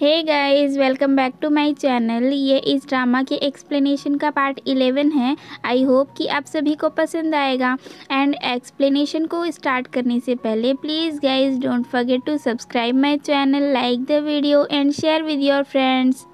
Hey guys, welcome back to my channel. ये इस drama के एक्सप्लेनेशन का पार्ट 11 है। आई होप कि आप सभी को पसंद आएगा। एंड एक्सप्लेनेशन को स्टार्ट करने से पहले please guys don't forget to subscribe my channel, like the video and share with your friends.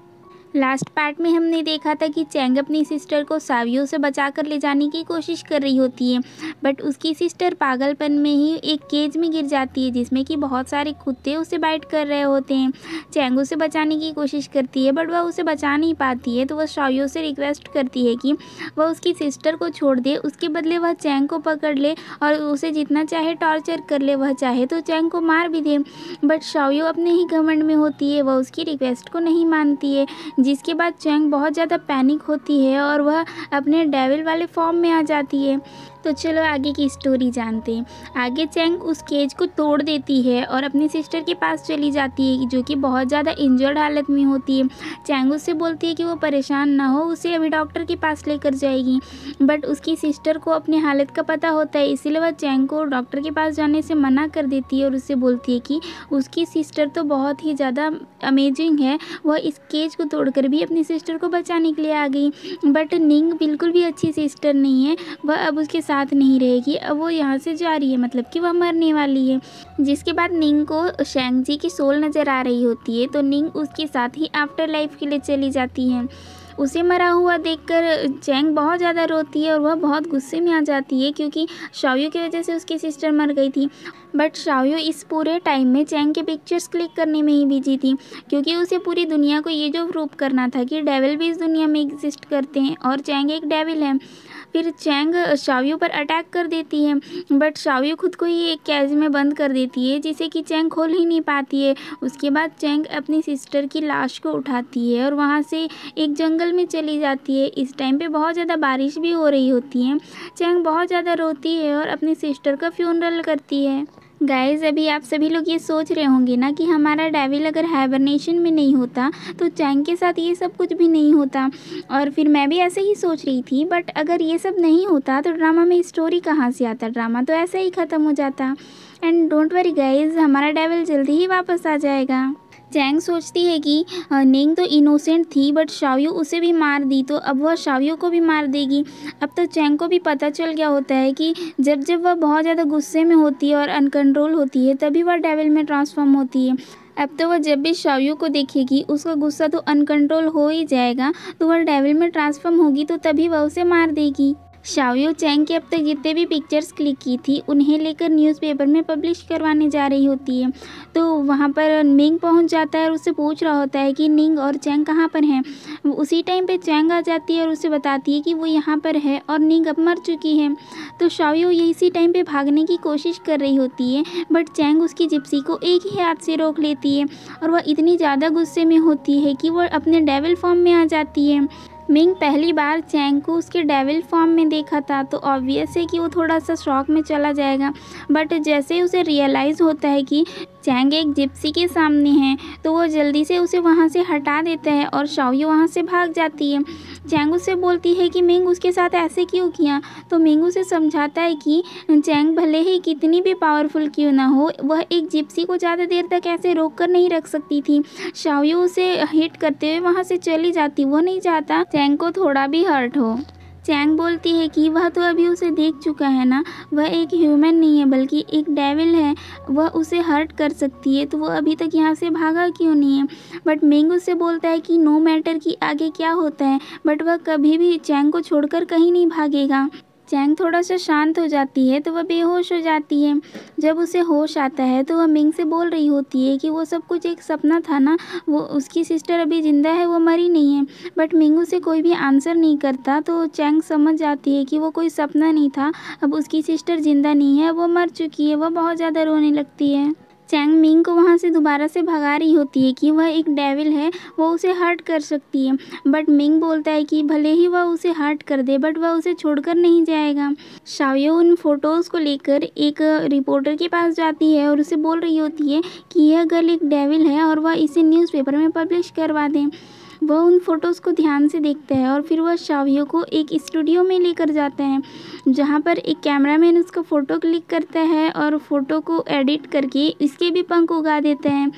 Last part में हमने देखा था कि चैंग अपनी सिस्टर को सावियों से बचाकर ले जाने की कोशिश कर रही होती है, बट उसकी सिस्टर पागलपन में ही एक केज में गिर जाती है जिसमें कि बहुत सारे कुत्ते उसे बाइट कर रहे होते हैं। चैंग उसे बचाने की कोशिश करती है बट वह उसे बचा नहीं पाती है, तो वह सावियों से रिक्वेस्ट करती है कि वह उसकी सिस्टर को छोड़ दे, उसके बदले वह चैंग को पकड़ ले और उसे जितना चाहे टॉर्चर कर ले, वह चाहे तो चैंग को मार भी दे। बट सावियों अपने ही घमंड में होती है, वह उसकी रिक्वेस्ट को नहीं मानती है, जिसके बाद चैंग बहुत ज़्यादा पैनिक होती है और वह अपने डेविल वाले फॉर्म में आ जाती है। तो चलो आगे की स्टोरी जानते हैं। आगे चैंग उस केज को तोड़ देती है और अपनी सिस्टर के पास चली जाती है जो कि बहुत ज़्यादा इंजर्ड हालत में होती है। चैंग उससे बोलती है कि वो परेशान ना हो, उसे अभी डॉक्टर के पास लेकर जाएगी, बट उसकी सिस्टर को अपनी हालत का पता होता है, इसीलिए वह चैंग को डॉक्टर के पास जाने से मना कर देती है और उससे बोलती है कि उसकी सिस्टर तो बहुत ही ज़्यादा अमेजिंग है, वह इस केज को तोड़कर भी अपनी सिस्टर को बचाने के लिए आ गई। बट निंग बिल्कुल भी अच्छी सिस्टर नहीं है, वह अब उसके साथ नहीं रहेगी, अब वो यहाँ से जा रही है, मतलब कि वह मरने वाली है। जिसके बाद निंग को शैंग जी की सोल नज़र आ रही होती है, तो निंग उसके साथ ही आफ्टर लाइफ के लिए चली जाती है। उसे मरा हुआ देखकर चैंग बहुत ज़्यादा रोती है और वह बहुत गुस्से में आ जाती है क्योंकि शाओयू की वजह से उसकी सिस्टर मर गई थी। बट शाओयू इस पूरे टाइम में चैंग के पिक्चर्स क्लिक करने में ही बिजी थी, क्योंकि उसे पूरी दुनिया को ये जो प्रूव करना था कि डेविल भी इस दुनिया में एग्जिस्ट करते हैं और चैंग एक डेविल है। फिर चैंग शाओयू पर अटैक कर देती है, बट शाओयू खुद को ही एक कैज में बंद कर देती है जिसे कि चैंग खोल ही नहीं पाती है। उसके बाद चैंग अपनी सिस्टर की लाश को उठाती है और वहाँ से एक जंगल में चली जाती है। इस टाइम पे बहुत ज़्यादा बारिश भी हो रही होती है। चैंग बहुत ज़्यादा रोती है और अपनी सिस्टर का फ्यूनरल करती है। गाइज़, अभी आप सभी लोग ये सोच रहे होंगे ना कि हमारा डेविल अगर हाइबरनेशन में नहीं होता तो चैंग के साथ ये सब कुछ भी नहीं होता, और फिर मैं भी ऐसे ही सोच रही थी। बट अगर ये सब नहीं होता तो ड्रामा में स्टोरी कहाँ से आता, ड्रामा तो ऐसे ही ख़त्म हो जाता। एंड डोंट वरी गाइज़, हमारा डेविल जल्दी ही वापस आ जाएगा। चैंग सोचती है कि निंग तो इनोसेंट थी बट शाओयू उसे भी मार दी, तो अब वह शाओयू को भी मार देगी। अब तो चैंग को भी पता चल गया होता है कि जब जब वह बहुत ज़्यादा गुस्से में होती है और अनकंट्रोल होती है तभी वह डेविल में ट्रांसफॉर्म होती है। अब तो वह जब भी शाओयू को देखेगी उसका गुस्सा तो अनकंट्रोल हो ही जाएगा, तो वह डेविल में ट्रांसफॉर्म होगी तो तभी वह उसे मार देगी। शाओयू चैंग के अब तक जितने भी पिक्चर्स क्लिक की थी उन्हें लेकर न्यूज़पेपर में पब्लिश करवाने जा रही होती है, तो वहाँ पर मिंग पहुँच जाता है और उससे पूछ रहा होता है कि निंग और चैंग कहाँ पर हैं। उसी टाइम पे चैंग आ जाती है और उसे बताती है कि वो यहाँ पर है और निंग अब मर चुकी है। तो शाओयू इसी टाइम पे भागने की कोशिश कर रही होती है, बट चैंग उसकी जिप्सी को एक ही हाथ से रोक लेती है और वह इतनी ज़्यादा गुस्से में होती है कि वह अपने डेविल फॉर्म में आ जाती है। मिंग पहली बार चैंग को उसके डेविल फॉर्म में देखा था तो ऑब्वियस है कि वो थोड़ा सा शॉक में चला जाएगा, बट जैसे ही उसे रियलाइज़ होता है कि चैंग एक जिप्सी के सामने है तो वो जल्दी से उसे वहाँ से हटा देता है और शाओयू वहाँ से भाग जाती है। चैंग उससे बोलती है कि मिंग उसके साथ ऐसे क्यों किया, तो मिंग उसे समझाता है कि चैंग भले ही कितनी भी पावरफुल क्यों ना हो, वह एक जिप्सी को ज़्यादा देर तक ऐसे रोक कर नहीं रख सकती थी। शाओयू उसे हिट करते हुए वहाँ से चली जाती, वो नहीं चाहता चैंग को थोड़ा भी हर्ट हो। चैंग बोलती है कि वह तो अभी उसे देख चुका है ना, वह एक ह्यूमन नहीं है बल्कि एक डेविल है, वह उसे हर्ट कर सकती है, तो वो अभी तक यहाँ से भागा क्यों नहीं है। बट मिंग उससे बोलता है कि नो मैटर कि आगे क्या होता है, बट वह कभी भी चैंग को छोड़कर कहीं नहीं भागेगा। चैंग थोड़ा सा शांत हो जाती है तो वह बेहोश हो जाती है। जब उसे होश आता है तो वह मिंग से बोल रही होती है कि वो सब कुछ एक सपना था ना, वो उसकी सिस्टर अभी ज़िंदा है, वो मरी नहीं है। बट मिंग उसे कोई भी आंसर नहीं करता, तो चैंग समझ जाती है कि वो कोई सपना नहीं था, अब उसकी सिस्टर ज़िंदा नहीं है, वो मर चुकी है। वह बहुत ज़्यादा रोने लगती है। चैंग मिंग को वहाँ से दोबारा से भगा रही होती है कि वह एक डेविल है, वो उसे हर्ट कर सकती है, बट मिंग बोलता है कि भले ही वह उसे हर्ट कर दे बट वह उसे छोड़कर नहीं जाएगा। शाओयू उन फोटोज़ को लेकर एक रिपोर्टर के पास जाती है और उसे बोल रही होती है कि यह गर्ल एक डेविल है और वह इसे न्यूज़पेपर में पब्लिश करवा दें। वह उन फ़ोटोज़ को ध्यान से देखता है और फिर वह शाओयू को एक स्टूडियो में लेकर जाता है जहाँ पर एक कैमरामैन उसका फ़ोटो क्लिक करता है और फ़ोटो को एडिट करके इसके भी पंख उगा देता है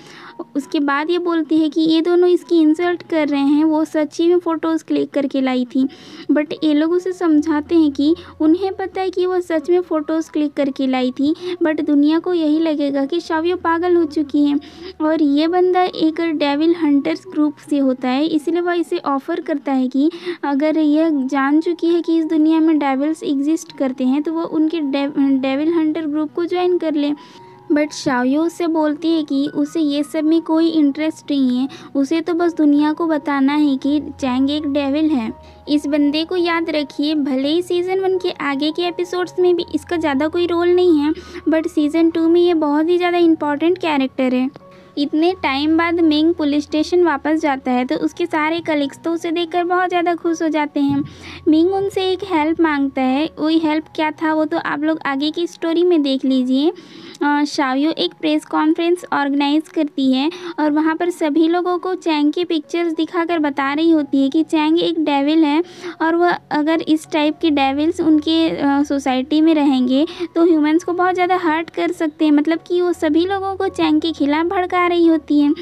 उसके बाद ये बोलती है कि ये दोनों इसकी इंसल्ट कर रहे हैं, वो सच्ची में फ़ोटोज़ क्लिक करके लाई थी। बट ये लोग उसे समझाते हैं कि उन्हें पता है कि वो सच में फ़ोटोज़ क्लिक करके लाई थी, बट दुनिया को यही लगेगा कि शावियो पागल हो चुकी है। और ये बंदा एक डेविल हंटर्स ग्रुप से होता है, इसलिए वह इसे ऑफ़र करता है कि अगर यह जान चुकी है कि इस दुनिया में डेविल्स एग्जिस्ट करते हैं तो वो उनके डेविल हंटर ग्रुप को ज्वाइन कर ले। बट शाओयो उससे बोलती है कि उसे ये सब में कोई इंटरेस्ट नहीं है, उसे तो बस दुनिया को बताना है कि चैंग एक डेविल है। इस बंदे को याद रखिए, भले ही सीज़न 1 के आगे के एपिसोड्स में भी इसका ज़्यादा कोई रोल नहीं है, बट सीज़न 2 में ये बहुत ही ज़्यादा इम्पॉर्टेंट कैरेक्टर है। इतने टाइम बाद मिंग पुलिस स्टेशन वापस जाता है तो उसके सारे कलीग्स तो उसे देखकर बहुत ज़्यादा खुश हो जाते हैं। मिंग उनसे एक हेल्प मांगता है, वही हेल्प क्या था वो तो आप लोग आगे की स्टोरी में देख लीजिए। शाओयो एक प्रेस कॉन्फ्रेंस ऑर्गेनाइज करती है और वहाँ पर सभी लोगों को चैंग की पिक्चर्स दिखाकर बता रही होती है कि चैंग एक डेविल है और वह अगर इस टाइप के डेविल्स उनके सोसाइटी में रहेंगे तो ह्यूमंस को बहुत ज़्यादा हर्ट कर सकते हैं, मतलब कि वो सभी लोगों को चैंग के खिलाफ भड़का रही होती हैं।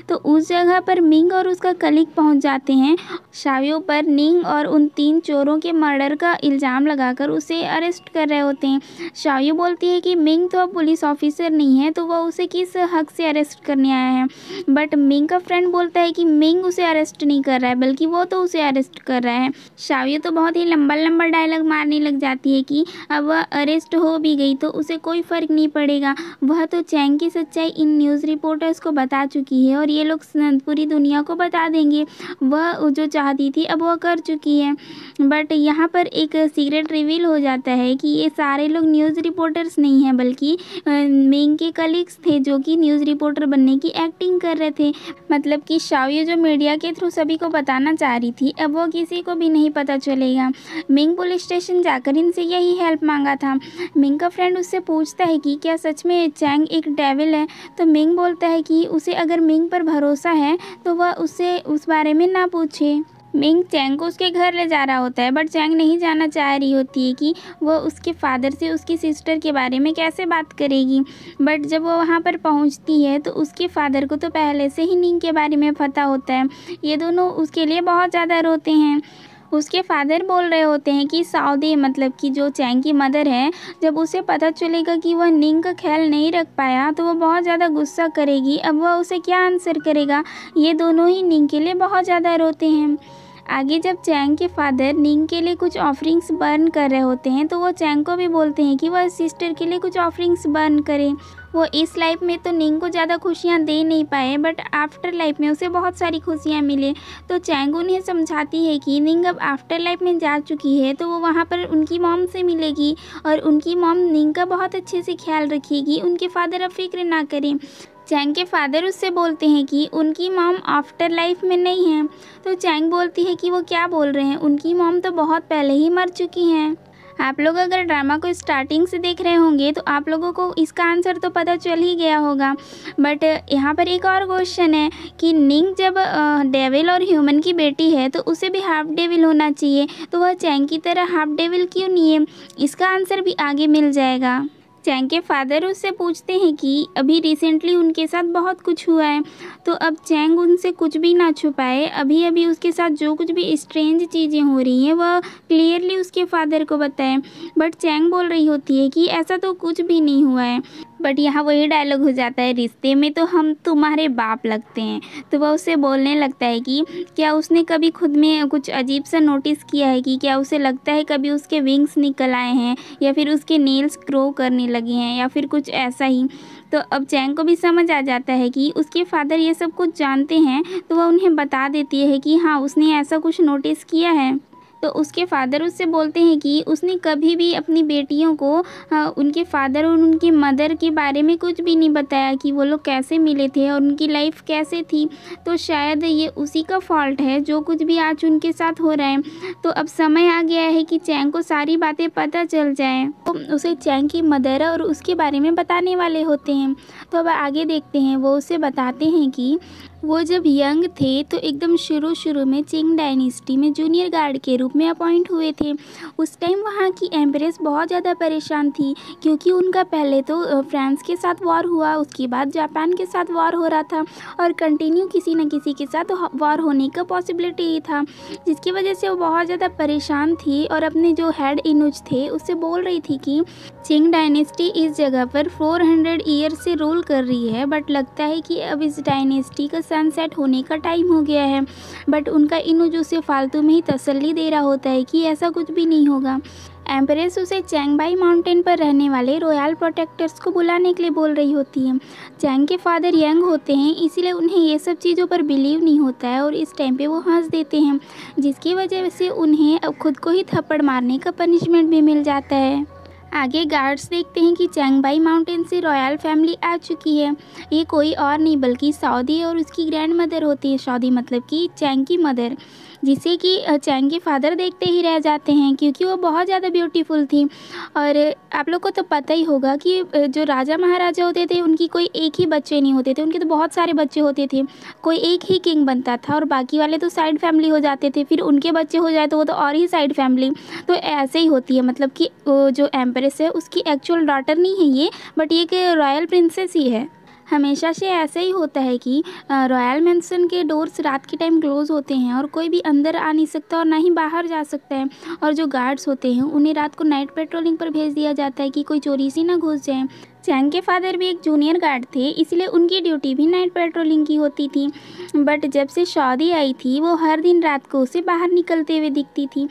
तो उस जगह पर मिंग और उसका कलीग पहुंच जाते हैं। शाओयो पर निंग और उन 3 चोरों के मर्डर का इल्ज़ाम लगाकर उसे अरेस्ट कर रहे होते हैं। शाओयो बोलती है कि मिंग तो अब पुलिस ऑफिसर नहीं है तो वह उसे किस हक से अरेस्ट करने आया है। बट मिंग का फ्रेंड बोलता है कि मिंग उसे अरेस्ट नहीं कर रहा है बल्कि वो तो उसे अरेस्ट कर रहा है। शाओयो तो बहुत ही लंबा लंबा डायलॉग मारने लग जाती है कि अब वह अरेस्ट हो भी गई तो उसे कोई फ़र्क नहीं पड़ेगा, वह तो चैंग की सच्चाई इन न्यूज़ रिपोर्टर्स को बता चुकी है और ये लोग पूरी दुनिया को बता देंगे, वह जो चाहती थी अब वह कर चुकी है। बट यहाँ पर एक सीक्रेट रिवील हो जाता है कि ये सारे लोग न्यूज़ रिपोर्टर्स नहीं हैं बल्कि मिंग के कलीग्स थे जो कि न्यूज़ रिपोर्टर बनने की एक्टिंग कर रहे थे। मतलब कि शाओयो जो मीडिया के थ्रू सभी को बताना चाह रही थी अब वो किसी को भी नहीं पता चलेगा। मिंग पुलिस स्टेशन जाकर इनसे यही हेल्प मांगा था। मिंग का फ्रेंड उससे पूछता है कि क्या सच में चैंग एक डेविल है, तो मिंग बोलता है कि उसे अगर मिंग पर भरोसा है तो वह उससे उस बारे में ना पूछे। मिंग चैंग को उसके घर ले जा रहा होता है बट चैंग नहीं जाना चाह रही होती है कि वह उसके फादर से उसकी सिस्टर के बारे में कैसे बात करेगी। बट जब वो वहाँ पर पहुँचती है तो उसके फादर को तो पहले से ही निंग के बारे में पता होता है। ये दोनों उसके लिए बहुत ज़्यादा रोते हैं। उसके फादर बोल रहे होते हैं कि सऊदी मतलब कि जो चैंग की मदर है, जब उसे पता चलेगा कि वह निंग का ख्याल नहीं रख पाया तो वह बहुत ज़्यादा गुस्सा करेगी। अब वह उसे क्या आंसर करेगा, ये दोनों ही निंग के लिए बहुत ज़्यादा रोते हैं। आगे जब चैंग के फादर निंग के लिए कुछ ऑफरिंग्स बर्न कर रहे होते हैं तो वो चैंग को भी बोलते हैं कि वह सिस्टर के लिए कुछ ऑफरिंग्स बर्न करे। वो इस लाइफ में तो निंग को ज़्यादा खुशियाँ दे नहीं पाए बट आफ्टर लाइफ में उसे बहुत सारी खुशियाँ मिले। तो चैंग उन्हें समझाती है कि निंग अब आफ्टर लाइफ में जा चुकी है तो वो वहाँ पर उनकी मॉम से मिलेगी और उनकी मॉम निंग का बहुत अच्छे से ख्याल रखेगी, उनके फादर अब फिक्र ना करें। चैंग के फादर उससे बोलते हैं कि उनकी मॉम आफ्टर लाइफ में नहीं है। तो चैंग बोलती है कि वो क्या बोल रहे हैं, उनकी मॉम तो बहुत पहले ही मर चुकी हैं। आप लोग अगर ड्रामा को स्टार्टिंग से देख रहे होंगे तो आप लोगों को इसका आंसर तो पता चल ही गया होगा। बट यहाँ पर एक और क्वेश्चन है कि निंग जब डेविल और ह्यूमन की बेटी है तो उसे भी हाफ डेविल होना चाहिए, तो वह चैंग की तरह हाफ डेविल क्यों नहीं है? इसका आंसर भी आगे मिल जाएगा। चैंग के फादर उससे पूछते हैं कि अभी रिसेंटली उनके साथ बहुत कुछ हुआ है तो अब चैंग उनसे कुछ भी ना छुपाए, अभी अभी उसके साथ जो कुछ भी स्ट्रेंज चीज़ें हो रही हैं वह क्लियरली उसके फादर को बताएं। बट चैंग बोल रही होती है कि ऐसा तो कुछ भी नहीं हुआ है। बट यहाँ वही डायलॉग हो जाता है, रिश्ते में तो हम तुम्हारे बाप लगते हैं। तो वह उससे बोलने लगता है कि क्या उसने कभी खुद में कुछ अजीब सा नोटिस किया है कि क्या उसे लगता है कभी उसके विंग्स निकल आए हैं या फिर उसके नेल्स ग्रो करने लगे हैं या फिर कुछ ऐसा ही। तो अब चैंग को भी समझ आ जाता है कि उसके फादर ये सब कुछ जानते हैं तो वह उन्हें बता देती है कि हाँ उसने ऐसा कुछ नोटिस किया है। तो उसके फादर उससे बोलते हैं कि उसने कभी भी अपनी बेटियों को उनके फादर और उनकी मदर के बारे में कुछ भी नहीं बताया कि वो लोग कैसे मिले थे और उनकी लाइफ कैसे थी। तो शायद ये उसी का फॉल्ट है जो कुछ भी आज उनके साथ हो रहा है। तो अब समय आ गया है कि चैंग को सारी बातें पता चल जाएं। तो उसे चैंग की मदर और उसके बारे में बताने वाले होते हैं। तो अब आगे देखते हैं, वो उसे बताते हैं कि वो जब यंग थे तो एकदम शुरू में चिंग डायनेस्टी में जूनियर गार्ड के रूप में अपॉइंट हुए थे। उस टाइम वहाँ की एम्प्रेस बहुत ज़्यादा परेशान थी, क्योंकि उनका पहले तो फ्रांस के साथ वॉर हुआ, उसके बाद जापान के साथ वॉर हो रहा था और कंटिन्यू किसी न किसी के साथ वॉर होने का पॉसिबिलिटी ही था, जिसकी वजह से वो बहुत ज़्यादा परेशान थी और अपने जो हेड इनुज थे उससे बोल रही थी कि चिंग डायनेस्टी इस जगह पर 400 ईयर से रूल कर रही है, बट लगता है कि अब इस डायनेस्टी का सनसेट होने का टाइम हो गया है। बट उनका इनुज उसे फालतू में ही तसल्ली दे रहा होता है कि ऐसा कुछ भी नहीं होगा। एम्प्रेस उसे चैंगबाई माउंटेन पर रहने वाले रॉयल प्रोटेक्टर्स को बुलाने के लिए बोल रही होती है। चैंग के फादर यंग होते हैं, इसीलिए उन्हें ये सब चीज़ों पर बिलीव नहीं होता है और इस टाइम पे वो हंस देते हैं, जिसकी वजह से उन्हें अब खुद को ही थप्पड़ मारने का पनिशमेंट भी मिल जाता है। आगे गार्ड्स देखते हैं कि चैंगबाई माउंटेन से रॉयल फैमिली आ चुकी है। ये कोई और नहीं बल्कि सऊदी और उसकी ग्रैंड मदर होती है। सऊदी मतलब कि चैंग की मदर, जिसे कि चैंग के फादर देखते ही रह जाते हैं क्योंकि वो बहुत ज़्यादा ब्यूटीफुल थी। और आप लोग को तो पता ही होगा कि जो राजा महाराजा होते थे उनकी कोई एक ही बच्चे नहीं होते थे, उनके तो बहुत सारे बच्चे होते थे। कोई एक ही किंग बनता था और बाकी वाले तो साइड फैमिली हो जाते थे, फिर उनके बच्चे हो जाए तो वो तो और ही साइड फैमिली। तो ऐसे ही होती है, मतलब कि जो एम्प्रेस है उसकी एक्चुअल डॉटर नहीं है ये, बट ये कि रॉयल प्रिंसेस ही है। हमेशा से ऐसा ही होता है कि रॉयल मैंसन के डोर्स रात के टाइम क्लोज होते हैं और कोई भी अंदर आ नहीं सकता और ना ही बाहर जा सकता है। और जो गार्ड्स होते हैं उन्हें रात को नाइट पेट्रोलिंग पर भेज दिया जाता है कि कोई चोरी से ना घुस जाए। चैंग के फादर भी एक जूनियर गार्ड थे, इसलिए उनकी ड्यूटी भी नाइट पेट्रोलिंग की होती थी। बट जब से शादी आई थी वो हर दिन रात को उसे बाहर निकलते हुए दिखती थी,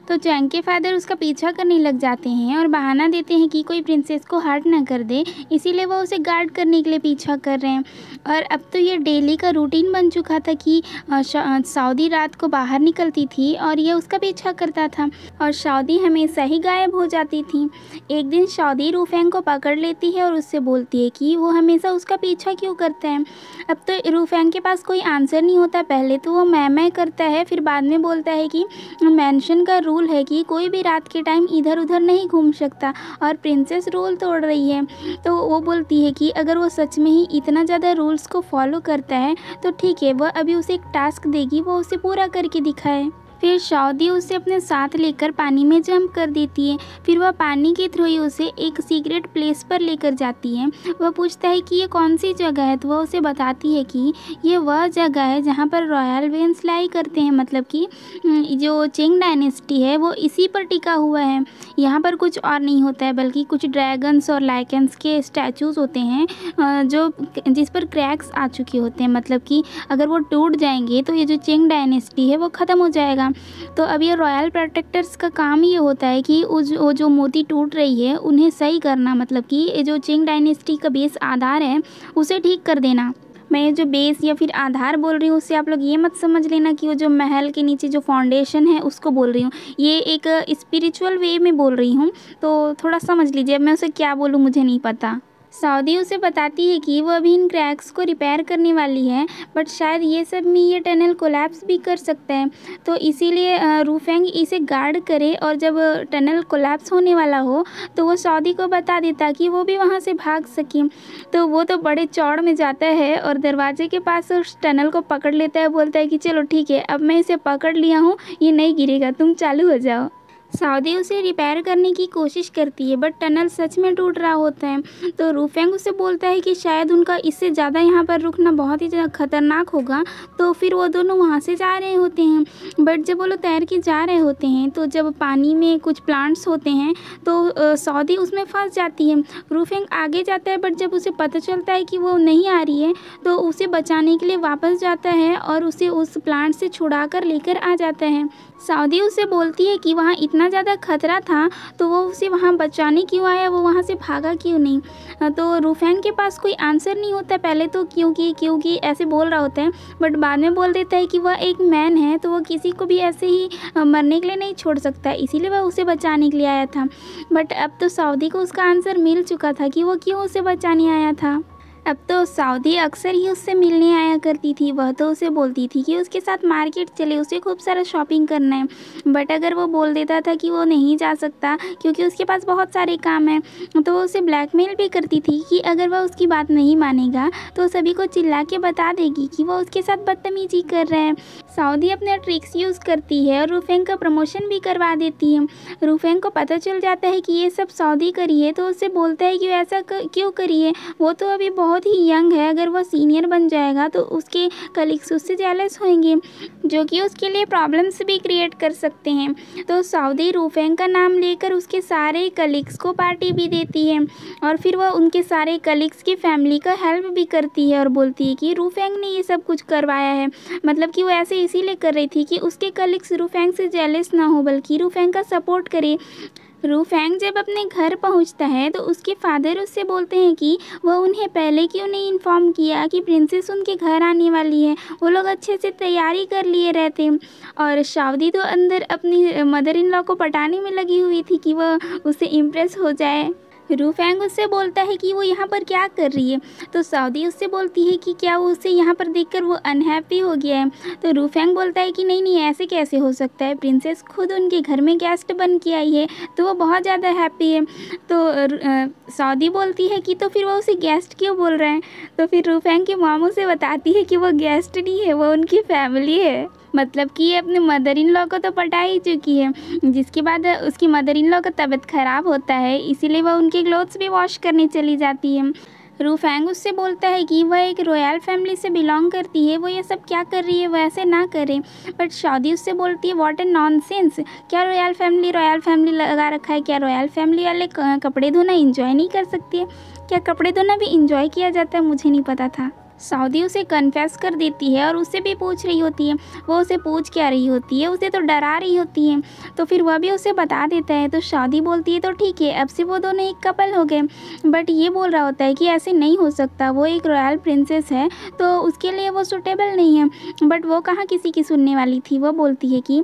तो चैंग के फादर उसका पीछा करने लग जाते हैं और बहाना देते हैं कि कोई प्रिंसेस को हर्ट ना कर दे, इसीलिए वो उसे गार्ड करने के लिए पीछा कर रहे हैं। और अब तो ये डेली का रूटीन बन चुका था कि सऊदी रात को बाहर निकलती थी और ये उसका पीछा करता था और सऊदी हमेशा ही गायब हो जाती थी। एक दिन सऊदी रूफेंग को पकड़ लेती है और उससे बोलती है कि वो हमेशा उसका पीछा क्यों करता है। अब तो रूफेंग के पास कोई आंसर नहीं होता, पहले तो वो मैं करता है, फिर बाद में बोलता है कि मेंशन का रूल है कि कोई भी रात के टाइम इधर उधर नहीं घूम सकता और प्रिंसेस रूल तोड़ रही है। तो वो बोलती है कि अगर वो सच में ही इतना ज़्यादा रूल्स को फॉलो करता है तो ठीक है, वह अभी उसे एक टास्क देगी, वो उसे पूरा करके दिखाए। फिर सऊदी उसे अपने साथ लेकर पानी में जंप कर देती है। फिर वह पानी के थ्रू ही उसे एक सीक्रेट प्लेस पर लेकर जाती है। वह पूछता है कि ये कौन सी जगह है, तो वह उसे बताती है कि ये वह जगह है जहाँ पर रॉयल वेन्स लाई करते हैं, मतलब कि जो चिंग डायनेस्टी है वो इसी पर टिका हुआ है। यहाँ पर कुछ और नहीं होता है बल्कि कुछ ड्रैगन्स और लाइकेंस के स्टैचूज़ होते हैं जो जिस पर क्रैक्स आ चुके होते हैं, मतलब कि अगर वो टूट जाएंगे तो ये जो चिंग डायनेस्टी है वो ख़त्म हो जाएगा। तो अब ये रॉयल प्रोटेक्टर्स का काम ये होता है कि वो जो मोती टूट रही है उन्हें सही करना, मतलब कि जो चिंग डायनेस्टी का बेस आधार है उसे ठीक कर देना। मैं जो बेस या फिर आधार बोल रही हूँ उससे आप लोग ये मत समझ लेना कि वो जो महल के नीचे जो फाउंडेशन है उसको बोल रही हूँ, ये एक स्पिरिचुअल वे में बोल रही हूँ, तो थोड़ा समझ लीजिए। अब मैं उसे क्या बोलूँ मुझे नहीं पता। सऊदी उसे बताती है कि वो अभी इन क्रैक्स को रिपेयर करने वाली है, बट शायद ये सब में ये टनल कोलैप्स भी कर सकता है, तो इसीलिए रूफेंग इसे गार्ड करे और जब टनल कोलैप्स होने वाला हो तो वो सऊदी को बता देता कि वो भी वहाँ से भाग सके। तो वो तो बड़े चौड़ में जाता है और दरवाजे के पास उस टनल को पकड़ लेता है, बोलता है कि चलो ठीक है, अब मैं इसे पकड़ लिया हूँ, ये नहीं गिरेगा, तुम चालू हो जाओ। सऊदी उसे रिपेयर करने की कोशिश करती है बट टनल सच में टूट रहा होता है। तो रूफेंग उसे बोलता है कि शायद उनका इससे ज़्यादा यहाँ पर रुकना बहुत ही खतरनाक होगा, तो फिर वो दोनों वहाँ से जा रहे होते हैं। बट जब वो लोग तैर के जा रहे होते हैं तो जब पानी में कुछ प्लांट्स होते हैं तो सऊदी उसमें फंस जाती है। रूफेंग आगे जाता है बट जब उसे पता चलता है कि वो नहीं आ रही है तो उसे बचाने के लिए वापस जाता है और उसे उस प्लांट से छुड़ा कर लेकर आ जाता है। सऊदी उसे बोलती है कि वहाँ इतना ज़्यादा खतरा था तो वो उसे वहाँ बचाने क्यों आया, वो वहाँ से भागा क्यों नहीं। तो रूफेंग के पास कोई आंसर नहीं होता पहले तो, क्योंकि ऐसे बोल रहा होता है, बट बाद में बोल देता है कि वह एक मैन है तो वो किसी को भी ऐसे ही मरने के लिए नहीं छोड़ सकता, इसीलिए वह उसे बचाने के लिए आया था। बट अब तो सऊदी को उसका आंसर मिल चुका था कि वो क्यों उसे बचाने आया था। अब तो सऊदी अक्सर ही उससे मिलने आया करती थी। वह तो उसे बोलती थी कि उसके साथ मार्केट चले, उसे खूब सारा शॉपिंग करना है। बट अगर वो बोल देता था कि वो नहीं जा सकता क्योंकि उसके पास बहुत सारे काम हैं, तो वो उसे ब्लैकमेल भी करती थी कि अगर वह उसकी बात नहीं मानेगा तो सभी को चिल्ला के बता देगी कि वो उसके साथ बदतमीजी कर रहे हैं। सऊदी अपने ट्रिक्स यूज़ करती है और रूफेंग का प्रमोशन भी करवा देती है। रूफेंग को पता चल जाता है कि ये सब सऊदी करी है, तो उससे बोलता है कि ऐसा क्यों करी है, वो तो अभी बहुत ही यंग है, अगर वो सीनियर बन जाएगा तो उसके कलीग्स उससे जेलस होंगे, जो कि उसके लिए प्रॉब्लम्स भी क्रिएट कर सकते हैं। तो सऊदी रूफेंग का नाम लेकर उसके सारे कलीग्स को पार्टी भी देती है और फिर वह उनके सारे कलीग्स की फैमिली का हेल्प भी करती है और बोलती है कि रूफेंग ने ये सब कुछ करवाया है। मतलब कि वो ऐसे इसीलिए कर रही थी कि उसके कलीग्स रूफेंग से जेलस ना हो, बल्कि रूफेंग का सपोर्ट करे। रूफेंग जब अपने घर पहुंचता है तो उसके फादर उससे बोलते हैं कि वह उन्हें पहले क्यों नहीं इन्फॉर्म किया कि प्रिंसेस उनके घर आने वाली है। वो लोग अच्छे से तैयारी कर लिए रहते। और सऊदी तो अंदर अपनी मदर इन लॉ को पटाने में लगी हुई थी कि वह उससे इम्प्रेस हो जाए। रूफेंग उससे बोलता है कि वो यहाँ पर क्या कर रही है, तो सऊदी उससे बोलती है कि क्या वो उसे यहाँ पर देखकर वो अनहैप्पी हो गया है। तो रूफेंग बोलता है कि नहीं नहीं, ऐसे कैसे हो सकता है, प्रिंसेस खुद उनके घर में गेस्ट बन के आई है तो वो बहुत ज़्यादा हैप्पी है। तो सऊदी बोलती है कि तो फिर वो उसे गेस्ट क्यों बोल रहे हैं। तो फिर रूफेंग के मामू से बताती है कि वो गेस्ट नहीं है, वो उनकी फैमिली है। मतलब कि ये अपने मदर इन लॉ को तो पटा ही चुकी है, जिसके बाद उसकी मदर इन लॉ का तबीयत ख़राब होता है, इसीलिए वह उनके क्लोथ्स भी वॉश करने चली जाती है। रूफेंग उससे बोलता है कि वह एक रॉयल फैमिली से बिलोंग करती है, वो ये सब क्या कर रही है, वह ऐसे ना करे। बट सऊदी उससे बोलती है व्हाट ए नॉनसेंस, क्या रॉयल फैमिली लगा रखा है, क्या रॉयल फैमिली वाले कपड़े धोना इंजॉय नहीं कर सकती है, क्या कपड़े धोना भी इंजॉय किया जाता है, मुझे नहीं पता था। सऊदी उसे कन्फेस कर देती है और उससे भी पूछ रही होती है। वो उसे पूछ क्या रही होती है, उसे तो डरा रही होती है। तो फिर वह भी उसे बता देता है। तो सऊदी बोलती है तो ठीक है, अब से वो दोनों एक कपल हो गए। बट ये बोल रहा होता है कि ऐसे नहीं हो सकता, वो एक रॉयल प्रिंसेस है तो उसके लिए वो सूटेबल नहीं है। बट वो कहाँ किसी की सुनने वाली थी। वो बोलती है कि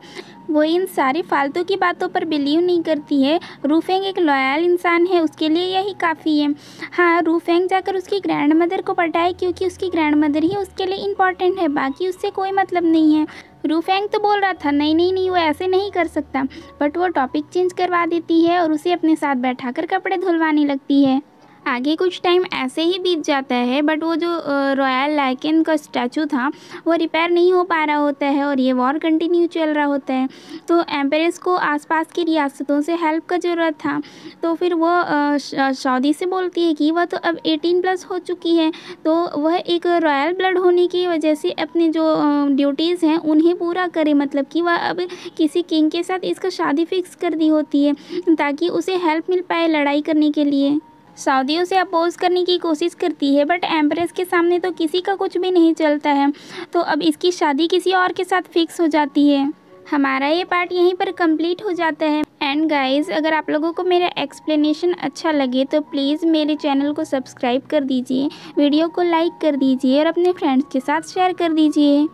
वो इन सारी फालतू की बातों पर बिलीव नहीं करती है। रूफेंग एक लॉयल इंसान है, उसके लिए यही काफ़ी है। हाँ, रूफेंग जाकर उसकी ग्रैंड मदर को पटाए क्योंकि उसकी ग्रैंड मदर ही उसके लिए इम्पॉर्टेंट है, बाकी उससे कोई मतलब नहीं है। रूफेंग तो बोल रहा था नहीं नहीं नहीं, वो ऐसे नहीं कर सकता, बट वो टॉपिक चेंज करवा देती है और उसे अपने साथ बैठाकर कपड़े धुलवाने लगती है। आगे कुछ टाइम ऐसे ही बीत जाता है, बट वो जो रॉयल लाइकेन का स्टैचू था वो रिपेयर नहीं हो पा रहा होता है और ये वॉर कंटिन्यू चल रहा होता है। तो एम्परेस को आसपास की रियासतों से हेल्प का ज़रूरत था। तो फिर वो सऊदी से बोलती है कि वह तो अब 18+ हो चुकी है, तो वह एक रॉयल ब्लड होने की वजह से अपने जो ड्यूटीज़ हैं उन्हें पूरा करे। मतलब कि वह अब किसी किंग के साथ इसका शादी फिक्स कर दी होती है ताकि उसे हेल्प मिल पाए लड़ाई करने के लिए। सऊदी उसे अपोज करने की कोशिश करती है, बट एम्प्रेस के सामने तो किसी का कुछ भी नहीं चलता है। तो अब इसकी शादी किसी और के साथ फिक्स हो जाती है। हमारा ये पार्ट यहीं पर कंप्लीट हो जाता है। एंड गाइस, अगर आप लोगों को मेरा एक्सप्लेनेशन अच्छा लगे तो प्लीज़ मेरे चैनल को सब्सक्राइब कर दीजिए, वीडियो को लाइक कर दीजिए और अपने फ्रेंड्स के साथ शेयर कर दीजिए।